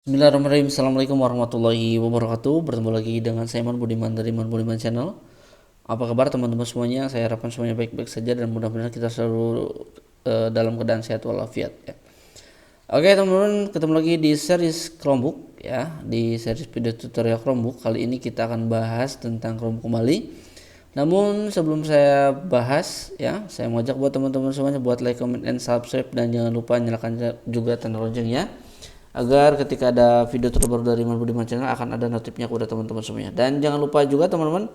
Bismillahirrahmanirrahim. Assalamualaikum warahmatullahi wabarakatuh. Bertemu lagi dengan saya Iman Budiman dari Iman Budiman Channel. Apa kabar teman-teman semuanya? Saya harapkan semuanya baik-baik saja dan mudah-mudahan kita selalu dalam keadaan sehat walafiat ya. Oke teman-teman, ketemu lagi di series Chromebook ya, di series video tutorial Chromebook. Kali ini kita akan bahas tentang Chromebook kembali. Namun sebelum saya bahas ya, saya mengajak buat teman-teman semuanya buat like, comment, and subscribe, dan jangan lupa nyalakan juga tanda loncengnya agar ketika ada video terbaru dari Iman Budiman Channel akan ada notifnya kepada teman-teman semuanya. Dan jangan lupa juga teman-teman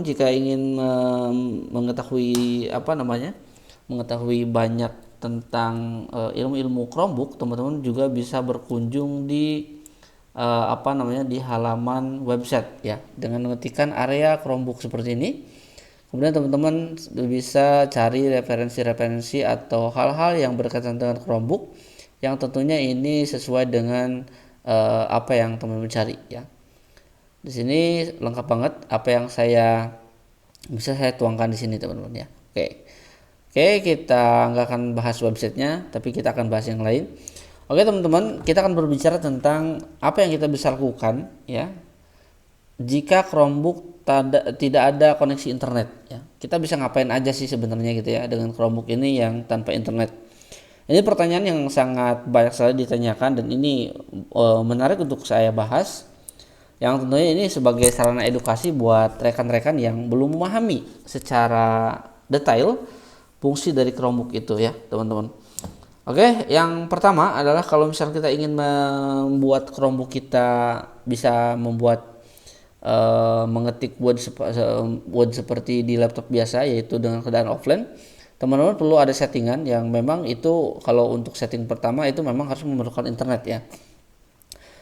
jika ingin mengetahui mengetahui banyak tentang ilmu-ilmu Chromebook, teman-teman juga bisa berkunjung di di halaman website ya, dengan mengetikkan area Chromebook seperti ini. Kemudian teman-teman bisa cari referensi-referensi atau hal-hal yang berkaitan dengan Chromebook yang tentunya ini sesuai dengan apa yang teman-teman cari ya. Di sini lengkap banget apa yang bisa saya tuangkan di sini teman-teman ya. Oke, kita nggak akan bahas websitenya, tapi kita akan bahas yang lain. Oke teman-teman, kita akan berbicara tentang apa yang kita bisa lakukan ya jika Chromebook tidak ada koneksi internet ya. Kita bisa ngapain aja sih sebenarnya gitu ya dengan Chromebook ini yang tanpa internet. Ini pertanyaan yang sangat banyak sekali ditanyakan dan ini menarik untuk saya bahas. Yang tentunya ini sebagai sarana edukasi buat rekan-rekan yang belum memahami secara detail fungsi dari Chromebook itu ya, teman-teman. Oke, yang pertama adalah kalau misalnya kita ingin membuat Chromebook kita bisa membuat mengetik Word seperti di laptop biasa, yaitu dengan keadaan offline. Teman-teman perlu ada settingan yang memang itu, kalau untuk setting pertama itu memang harus memerlukan internet ya.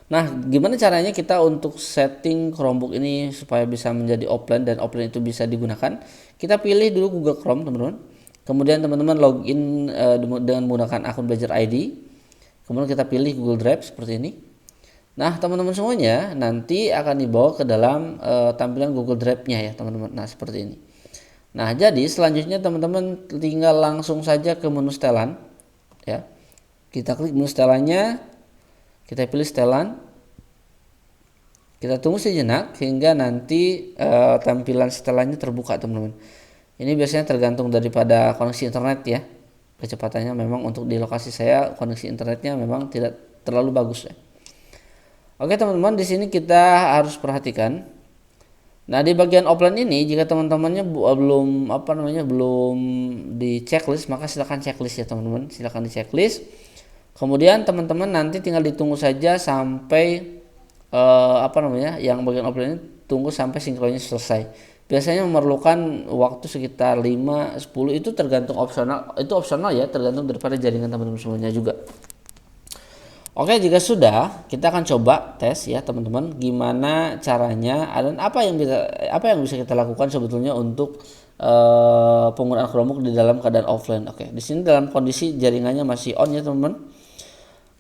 Nah, gimana caranya kita untuk setting Chromebook ini supaya bisa menjadi offline dan offline itu bisa digunakan? Kita pilih dulu Google Chrome, teman-teman. Kemudian teman-teman login dengan menggunakan akun Belajar ID. Kemudian kita pilih Google Drive seperti ini. Nah, teman-teman semuanya nanti akan dibawa ke dalam tampilan Google Drive-nya ya, teman-teman. Nah, seperti ini. Nah, jadi selanjutnya teman-teman tinggal langsung saja ke menu setelan ya. Kita klik menu setelannya, kita pilih setelan. Kita tunggu sejenak hingga nanti tampilan setelannya terbuka, teman-teman. Ini biasanya tergantung daripada koneksi internet ya. Kecepatannya memang untuk di lokasi saya koneksi internetnya memang tidak terlalu bagus ya. Oke, teman-teman, di sini kita harus perhatikan. Nah, di bagian offline ini jika teman-temannya belum di checklist, maka silakan checklist ya, teman-teman. Silakan di checklist. Kemudian teman-teman nanti tinggal ditunggu saja sampai yang bagian offline ini tunggu sampai sinkronnya selesai. Biasanya memerlukan waktu sekitar 5-10, itu tergantung opsional. Itu opsional ya, tergantung daripada jaringan teman-teman semuanya juga. Oke, jika sudah, kita akan coba tes ya, teman-teman, gimana caranya dan apa yang bisa kita lakukan sebetulnya untuk penggunaan Chromebook di dalam keadaan offline. Oke, di sini dalam kondisi jaringannya masih on ya, teman-teman.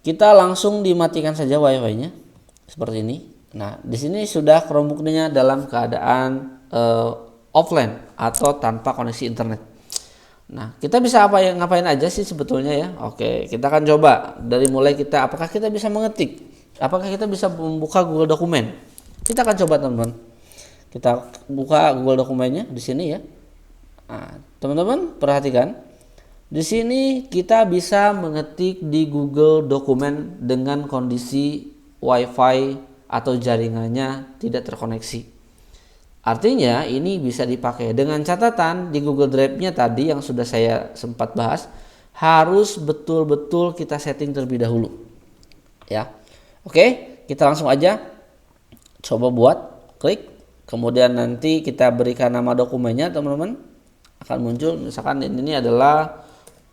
Kita langsung dimatikan saja WiFi-nya seperti ini. Nah, di sini sudah Chromebook-nya dalam keadaan offline atau tanpa koneksi internet. Nah, kita bisa ngapain aja sih sebetulnya ya. Oke, kita akan coba dari mulai apakah kita bisa mengetik, apakah kita bisa membuka Google Dokumen. Kita akan coba, teman-teman. Kita buka Google Dokumennya di sini ya. Nah, teman-teman perhatikan. Di sini kita bisa mengetik di Google Dokumen dengan kondisi WiFi atau jaringannya tidak terkoneksi. Artinya ini bisa dipakai dengan catatan di Google Drive-nya tadi yang sudah saya sempat bahas, harus betul-betul kita setting terlebih dahulu. Ya. Oke, kita langsung aja coba buat, klik, kemudian nanti kita berikan nama dokumennya, teman-teman. Akan muncul misalkan ini adalah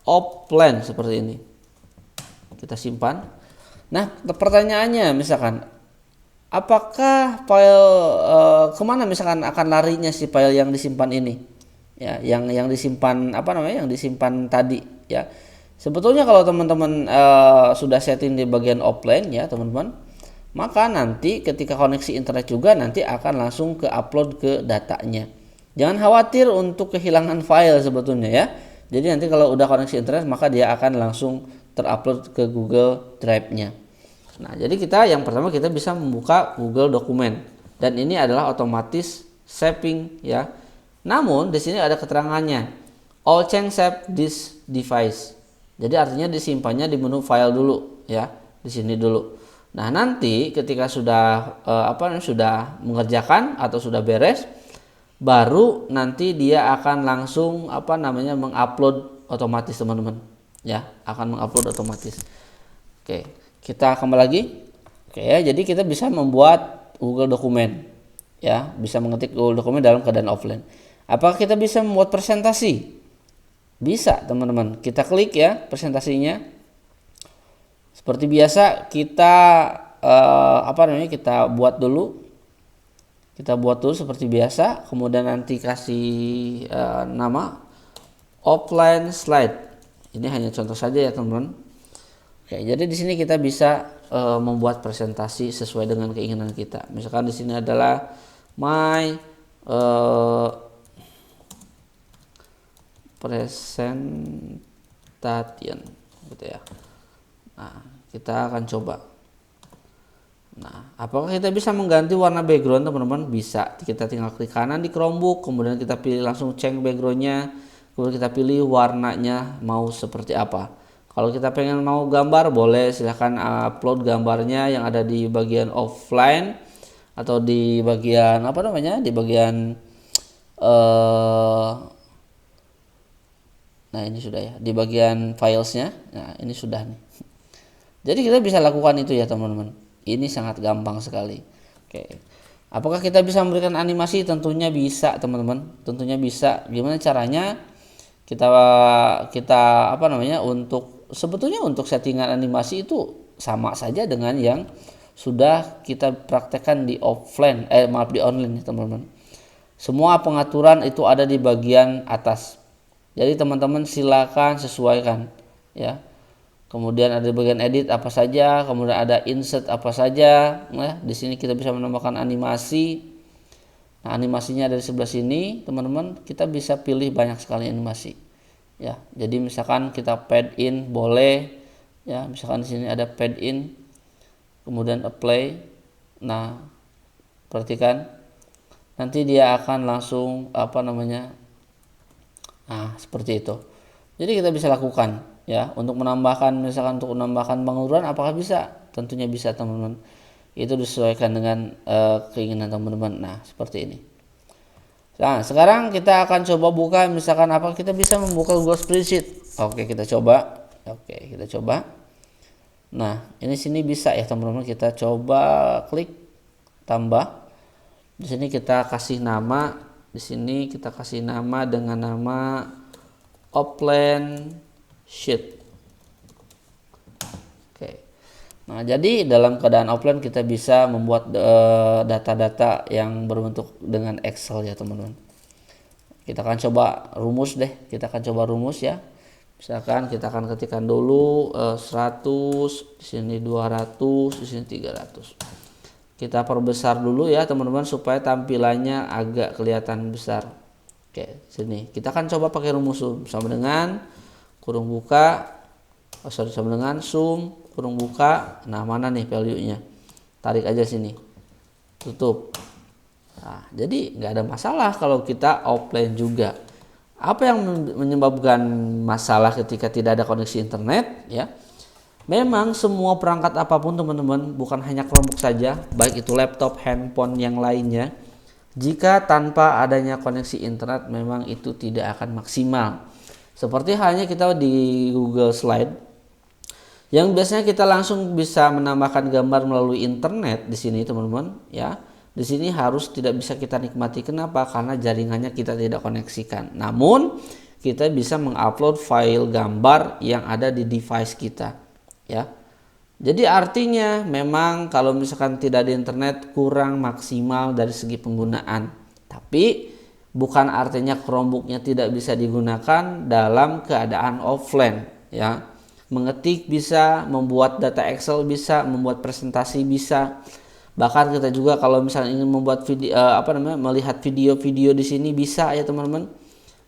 offline seperti ini. Kita simpan. Nah, pertanyaannya misalkan apakah file kemana misalkan akan larinya si file yang disimpan ini ya, yang disimpan yang disimpan tadi ya. Sebetulnya kalau teman-teman sudah setting di bagian offline ya, teman-teman, maka nanti ketika koneksi internet juga nanti akan langsung ke upload ke datanya. Jangan khawatir untuk kehilangan file sebetulnya ya. Jadi nanti kalau udah koneksi internet maka dia akan langsung terupload ke Google Drive-nya. Nah, jadi kita yang pertama kita bisa membuka Google Dokumen dan ini adalah otomatis saving ya. Namun di sini ada keterangannya. All change save this device. Jadi artinya disimpannya di menu file dulu ya, di sini dulu. Nah, nanti ketika sudah sudah mengerjakan atau sudah beres, baru nanti dia akan langsung mengupload otomatis teman-teman ya, akan mengupload otomatis. Oke, kita kembali lagi. Oke ya, jadi kita bisa membuat Google Dokumen ya, bisa mengetik Google Dokumen dalam keadaan offline. Apakah kita bisa membuat presentasi? Bisa teman-teman, kita klik ya presentasinya. Seperti biasa kita kita buat dulu. Kita buat dulu seperti biasa, kemudian nanti kasih nama offline slide. Ini hanya contoh saja ya teman-teman. Oke, jadi di sini kita bisa membuat presentasi sesuai dengan keinginan kita. Misalkan di sini adalah my presentation gitu ya. Nah, kita akan coba. Nah, apakah kita bisa mengganti warna background teman-teman? Bisa. Kita tinggal klik kanan di Chromebook, kemudian kita pilih langsung change backgroundnya, kemudian kita pilih warnanya mau seperti apa. Kalau kita pengen mau gambar, boleh silahkan upload gambarnya yang ada di bagian offline atau di bagian di bagian nah ini sudah ya, di bagian filesnya. Nah, ini sudah nih. Jadi kita bisa lakukan itu ya teman-teman. Ini sangat gampang sekali. Oke. Apakah kita bisa memberikan animasi? Tentunya bisa teman-teman. Tentunya bisa. Gimana caranya? Kita sebetulnya untuk settingan animasi itu sama saja dengan yang sudah kita praktekkan di di online teman-teman. Semua pengaturan itu ada di bagian atas. Jadi teman-teman silakan sesuaikan ya. Kemudian ada bagian edit apa saja, kemudian ada insert apa saja. Nah, di sini kita bisa menambahkan animasi. Nah, animasinya ada di sebelah sini, teman-teman. Kita bisa pilih banyak sekali animasi. Ya, jadi misalkan kita pad in boleh. Ya, misalkan di sini ada pad in, kemudian apply. Nah, perhatikan. Nanti dia akan langsung Nah, seperti itu. Jadi kita bisa lakukan ya untuk menambahkan penguruan apakah bisa? Tentunya bisa teman-teman. Itu disesuaikan dengan keinginan teman-teman. Nah, seperti ini. Nah, sekarang kita akan coba buka misalkan kita bisa membuka Google Spreadsheet. Oke, kita coba. Nah, ini sini bisa ya teman-teman. Kita coba klik tambah. Di sini kita kasih nama. Di sini kita kasih nama dengan nama offline sheet. Oke. Nah, jadi dalam keadaan offline kita bisa membuat data-data yang berbentuk dengan Excel ya teman-teman. Kita akan coba rumus deh. Ya. Misalkan kita akan ketikkan dulu 100, di sini 200, di sini 300. Kita perbesar dulu ya teman-teman supaya tampilannya agak kelihatan besar. Oke, sini. Kita akan coba pakai rumus sum sama dengan kurung buka, sama dengan sum kurung buka. Nah, mana nih value-nya? Tarik aja sini. Tutup. Nah, jadi nggak ada masalah kalau kita offline juga. Apa yang menyebabkan masalah ketika tidak ada koneksi internet ya? Memang semua perangkat apapun teman-teman, bukan hanya Chromebook saja, baik itu laptop, handphone yang lainnya, jika tanpa adanya koneksi internet memang itu tidak akan maksimal. Seperti halnya kita di Google Slide, yang biasanya kita langsung bisa menambahkan gambar melalui internet di sini teman-teman, ya. Di sini harus tidak bisa kita nikmati. Kenapa? Karena jaringannya kita tidak koneksikan. Namun kita bisa mengupload file gambar yang ada di device kita. Ya, jadi artinya memang kalau misalkan tidak ada internet kurang maksimal dari segi penggunaan. Tapi bukan artinya Chromebooknya tidak bisa digunakan dalam keadaan offline. Ya, mengetik bisa, membuat data Excel bisa, membuat presentasi bisa. Bahkan kita juga kalau misalnya ingin membuat video, melihat video-video di sini bisa ya teman-teman.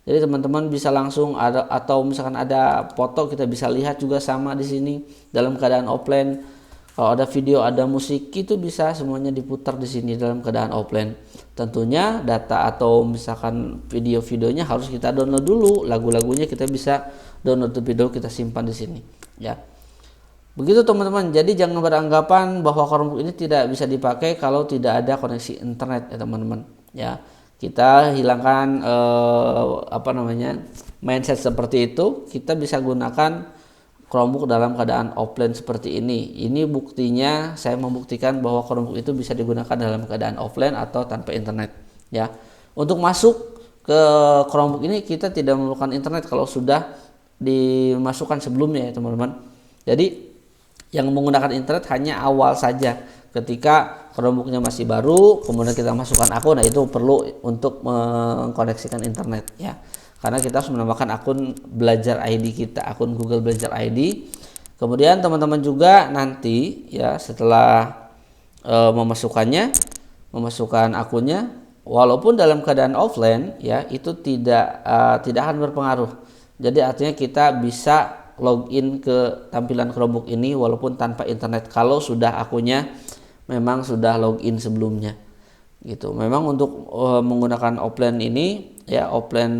Jadi teman-teman bisa langsung atau misalkan ada foto kita bisa lihat juga sama di sini dalam keadaan offline. Kalau ada video, ada musik, itu bisa semuanya diputar di sini dalam keadaan offline. Tentunya data atau misalkan video-videonya harus kita download dulu, lagu-lagunya kita bisa download video, kita simpan di sini, ya. Begitu teman-teman. Jadi jangan beranggapan bahwa Chromebook ini tidak bisa dipakai kalau tidak ada koneksi internet, ya teman-teman. Ya, kita hilangkan mindset seperti itu. Kita bisa gunakan Chromebook dalam keadaan offline seperti ini. Ini buktinya, saya membuktikan bahwa Chromebook itu bisa digunakan dalam keadaan offline atau tanpa internet. Ya, untuk masuk ke Chromebook ini kita tidak memerlukan internet kalau sudah dimasukkan sebelumnya, ya teman-teman. Jadi yang menggunakan internet hanya awal saja, ketika Chromebooknya masih baru, kemudian kita masukkan akun, nah itu perlu untuk mengkoneksikan internet, ya. Karena kita harus menambahkan akun Belajar ID kita, akun Google Belajar ID. Kemudian teman-teman juga nanti, ya, setelah memasukkan akunnya, walaupun dalam keadaan offline, ya, itu tidak akan berpengaruh. Jadi artinya kita bisa login ke tampilan Chromebook ini walaupun tanpa internet kalau sudah akunnya memang sudah login sebelumnya, gitu. Memang untuk menggunakan offline ini, ya, offline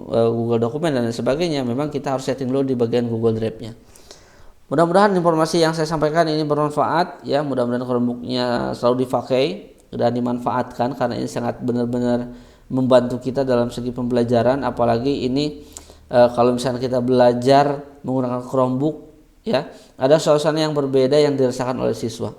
Google Dokumen dan sebagainya, memang kita harus setting dulu di bagian Google Drive-nya. Mudah-mudahan informasi yang saya sampaikan ini bermanfaat, ya. Mudah-mudahan Chromebook-nya selalu dipakai dan dimanfaatkan, karena ini sangat benar-benar membantu kita dalam segi pembelajaran. Apalagi ini kalau misalnya kita belajar menggunakan Chromebook, ya, ada suasana yang berbeda yang dirasakan oleh siswa.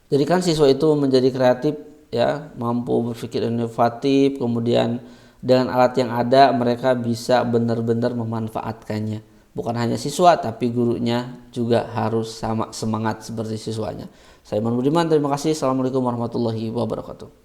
Jadi kan siswa itu menjadi kreatif, ya, mampu berpikir inovatif, kemudian dengan alat yang ada mereka bisa benar-benar memanfaatkannya. Bukan hanya siswa, tapi gurunya juga harus sama semangat seperti siswanya. Saya Iman Budiman, terima kasih. Assalamualaikum warahmatullahi wabarakatuh.